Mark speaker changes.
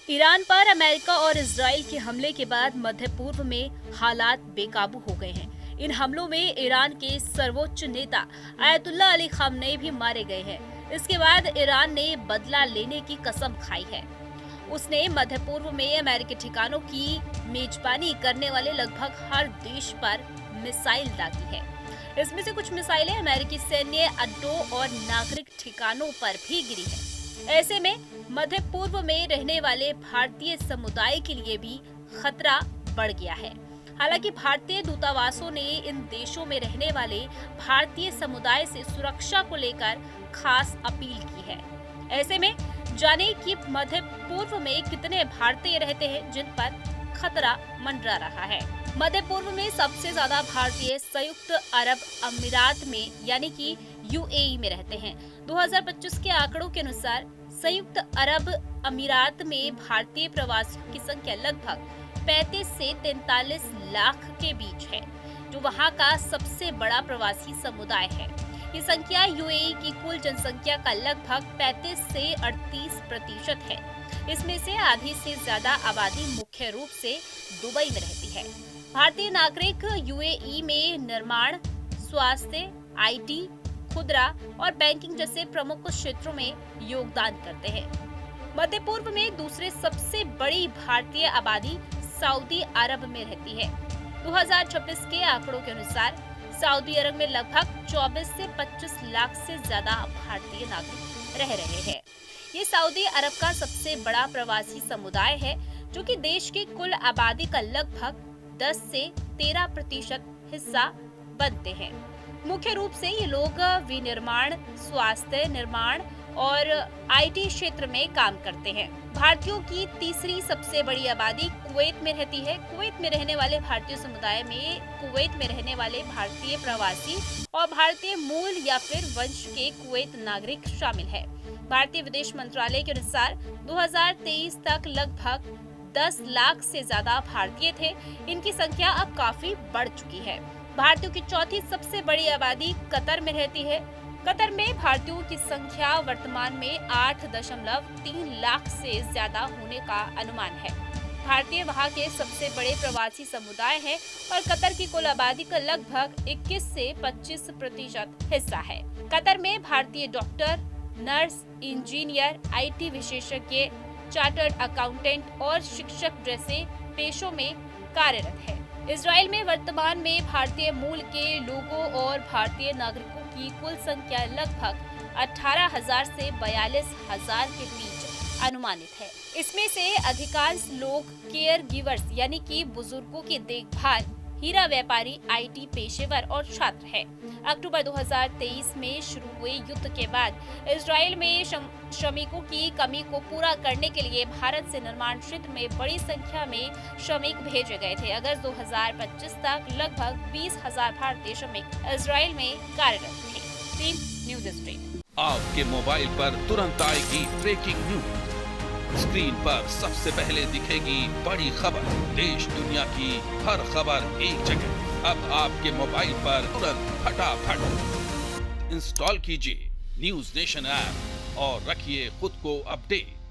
Speaker 1: Iran पर America और Israel के हमले के बाद मध्य पूर्व में हालात बेकाबू हो गए हैं। इन हमलों में ईरान के सर्वोच्च नेता आयतुल्ला अली खामनेई भी मारे गए हैं। इसके बाद ईरान ने बदला लेने की कसम खाई है। उसने मध्य पूर्व में अमेरिकी ठिकानों की मेजबानी करने वाले लगभग हर देश पर मिसाइल दागी है। इसमें से कुछ मिसाइलें अमेरिकी सैन्य अड्डों और नागरिक ठिकानों पर भी गिरी है। ऐसे में मध्य पूर्व में रहने वाले भारतीय समुदाय के लिए भी खतरा बढ़ गया है। हालांकि भारतीय दूतावासों ने इन देशों में रहने वाले भारतीय समुदाय से सुरक्षा को लेकर खास अपील की है। ऐसे में जाने कि मध्य पूर्व में कितने भारतीय रहते हैं जिन पर खतरा मंडरा रहा है। मध्य पूर्व में सबसे ज्यादा भारतीय संयुक्त अरब अमीरात में यानी कि यूएई में रहते हैं। 2025 के आंकड़ों के अनुसार संयुक्त अरब अमीरात में भारतीय प्रवासियों की संख्या लगभग 35 से 43 लाख के बीच है, जो वहां का सबसे बड़ा प्रवासी समुदाय है। ये संख्या यूएई की कुल जनसंख्या का लगभग 35 से 38% है। इसमें से आधी से ज्यादा आबादी मुख्य रूप से दुबई में रहती है। भारतीय नागरिक यूएई में निर्माण, स्वास्थ्य, आईटी, खुदरा और बैंकिंग जैसे प्रमुख क्षेत्रों में योगदान करते हैं। मध्य पूर्व में दूसरे सबसे बड़ी भारतीय आबादी सऊदी अरब में रहती है। 2026 के आंकड़ों के अनुसार सऊदी अरब में लगभग 24 से 25 लाख से ज्यादा भारतीय नागरिक रह रहे हैं। ये सऊदी अरब का सबसे बड़ा प्रवासी समुदाय है, जो कि देश की कुल आबादी का लगभग 10 से 13% हिस्सा बनते हैं। मुख्य रूप से ये लोग विनिर्माण, स्वास्थ्य, निर्माण और आईटी क्षेत्र में काम करते हैं। भारतीयों की तीसरी सबसे बड़ी आबादी कुवैत में रहती है। कुवैत में रहने वाले भारतीय समुदाय में कुवैत में रहने वाले भारतीय प्रवासी और भारतीय मूल या फिर वंश के कुवैत नागरिक शामिल है। भारतीय विदेश मंत्रालय के अनुसार 2023 तक लगभग 10 लाख से ज्यादा भारतीय थे। इनकी संख्या अब काफी बढ़ चुकी है। भारतीयों की चौथी सबसे बड़ी आबादी कतर में रहती है। कतर में भारतीयों की संख्या वर्तमान में 8.3 लाख से ज्यादा होने का अनुमान है। भारतीय वहां के सबसे बड़े प्रवासी समुदाय हैं और कतर की कुल आबादी का लगभग 21 से 25% हिस्सा है। कतर में भारतीय डॉक्टर, नर्स, इंजीनियर, आईटी विशेषज्ञ, चार्टर्ड अकाउंटेंट और शिक्षक जैसे पेशों में कार्यरत है। इजराइल में वर्तमान में भारतीय मूल के लोगों और भारतीय नागरिकों की कुल संख्या लगभग 18,000 से 42,000 के बीच अनुमानित है। इसमें से अधिकांश लोग केयर गिवर्स यानी कि बुजुर्गों की देखभाल, हीरा व्यापारी, आईटी पेशेवर और छात्र हैं। अक्टूबर 2023 में शुरू हुए युद्ध के बाद इजराइल में श्रमिकों की कमी को पूरा करने के लिए भारत से निर्माण क्षेत्र में बड़ी संख्या में श्रमिक भेजे गए थे। अगस्त 2025 तक लगभग 20,000 भारतीय श्रमिक इजराइल में कार्यरत थे। Team news street.
Speaker 2: आपके मोबाइल पर तुरंत आएगी ब्रेकिंग न्यूज। स्क्रीन पर सबसे पहले दिखेगी बड़ी खबर। देश दुनिया की हर खबर एक जगह। अब आपके मोबाइल पर तुरंत फटाफट इंस्टॉल कीजिए न्यूज नेशन ऐप और रखिए खुद को अपडेट।